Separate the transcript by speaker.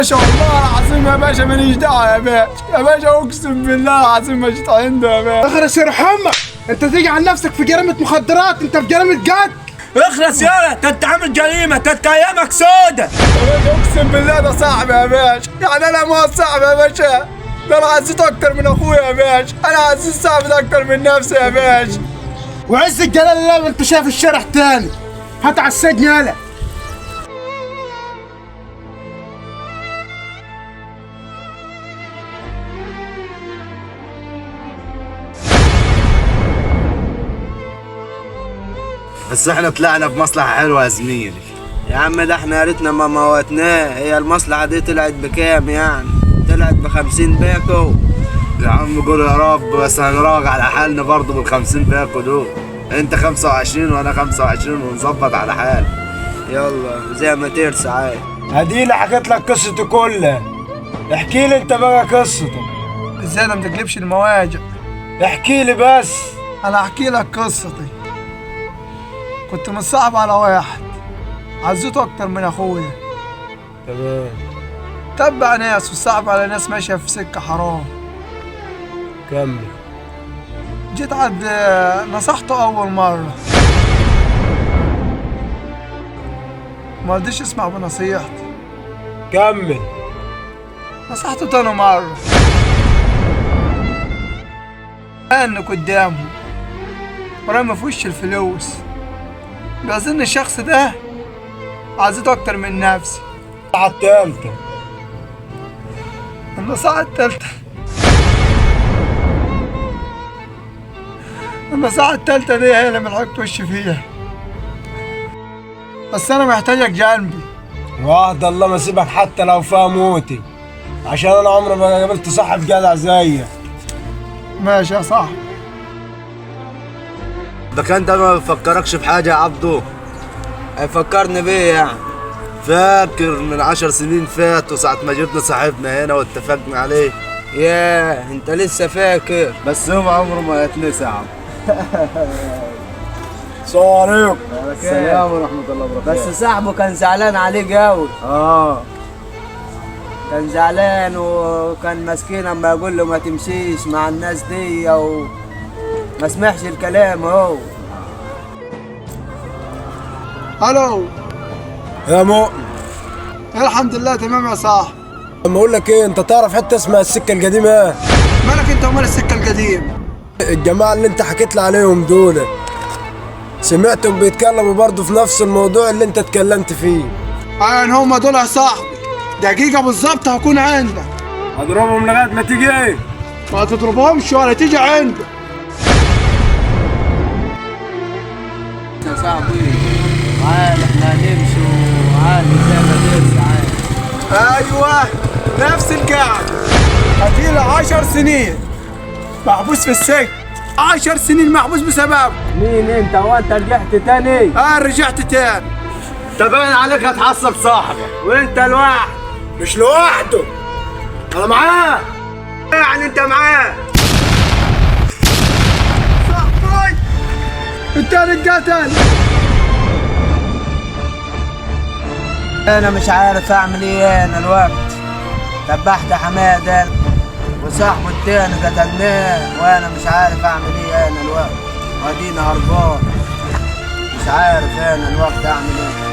Speaker 1: باشا والله العظيم يا باشا ماليش دعوه يا باشا، يا باشا اقسم بالله العظيم ما جيت عنده يا باشا.
Speaker 2: اخرس يرحمك، انت تيجي عن نفسك في جريمه مخدرات، انت في جريمه قتل.
Speaker 3: اخلص يالا، انت عامل جريمه، انت ايامك سودة
Speaker 1: يا باشا اقسم بالله ده صاحبي يا باشا، يعني انا ما صاحبي يا باشا، ده انا عزيته اكتر من اخويا يا باشا، انا عزيز صاحبي ده اكتر من نفسي يا باشا.
Speaker 2: وعز الجلال الله وانت شايف الشارع تاني، هات على السجن يالا.
Speaker 4: بس احنا طلعنا بمصلحة حلوة يا زميلي. يا عم ده احنا يا ريتنا ما موتناه. هي المصلحة دي طلعت بكام يعني؟ طلعت ب50 باكو. يا عم قول يا رب، بس هنراجع على حالنا برضه بال50 باكو دول. انت 25 وانا 25 ونظبط على حال. يلا زي ما ترسى عادي.
Speaker 3: اديني حكيت لك قصتي كلها، احكي لي انت بقى قصتك.
Speaker 1: ازاي ما تقلبش المواجع؟
Speaker 3: احكي لي بس.
Speaker 1: انا احكي لك قصتي. كنت متصاحب على واحد عزيته اكتر من اخويا.
Speaker 3: تمام.
Speaker 1: تبع ناس وصاحب على ناس ماشيه في سكه حرام.
Speaker 3: كمل.
Speaker 1: جيت عند نصحته اول مره، ما رضيش يسمع بنصيحتي.
Speaker 3: كمل.
Speaker 1: نصحته تاني مره، انه قدامه ورمى في وش الفلوس، بيظن الشخص ده عزيته اكتر من نفسي.
Speaker 3: على التالتة.
Speaker 1: النصيحة التالتة، النصيحة التالتة دي هي اللي ملحقت وشي فيها، بس أنا محتاجك جنبي.
Speaker 3: وعد الله ما سيبك حتى لو فيها موتي، عشان انا عمري ما قابلت صاحب جدع زيك.
Speaker 1: ماشي يا صاحبي.
Speaker 4: ده كان ده ما بيفكركش بحاجة يا عبدو؟ هيفكرني بيه يعني. فاكر من 10 سنين فاتوا ساعة ما جبنا صاحبنا هنا واتفقنا عليه؟ ياه انت لسه فاكر؟ بس هو عمره ما يتنسى يا عم.
Speaker 3: السلام عليكم.
Speaker 4: السلام ورحمة الله وبركاته.
Speaker 5: بس صاحبه كان زعلان عليه قوي. كان زعلان وكان مسكين اما يقول له ما تمشيش مع الناس دي وما سمعش الكلام هو.
Speaker 1: ألو.
Speaker 3: يا مؤمن.
Speaker 1: الحمد لله تمام يا صاحبي.
Speaker 3: لما اقول لك ايه، انت تعرف حته اسمها السكه القديمه ايه؟
Speaker 1: مالك أنت ومال السكة القديم؟
Speaker 3: الجماعه اللي انت حكيت لي عليهم دول، سمعتهم بيتكلموا برضه في نفس الموضوع اللي انت اتكلمت فيه.
Speaker 1: أنا هما دول يا صاحبي، دقيقة بالظبط هكون عندك.
Speaker 3: اضربهم لغايه ما تيجي ايه؟
Speaker 1: ما تضربهمش ولا تيجي عندك.
Speaker 5: يا صاحبي عادي احنا هنمشي وعادي زي ما ترسى عادي.
Speaker 1: أيوه نفس القعدة. أديله 10 سنين محبوس في السجن، 10 سنين محبوس بسبب.
Speaker 5: مين انت وانت رجعت تاني؟
Speaker 1: رجعت تاني.
Speaker 4: انت باين عليك هتحصل صاحبك وانت لوحدك.
Speaker 3: مش لوحده، انا معاه.
Speaker 4: يعني انت معاه.
Speaker 1: صاحبي التاني اتقتل.
Speaker 5: انا مش عارف اعمل ايه انا الوقت. ذبحت حماده وصاحبه التاني قتلناه وانا مش عارف اعمل ايه انا الوقت. وادينا هربان، مش عارف انا الوقت اعمل ايه.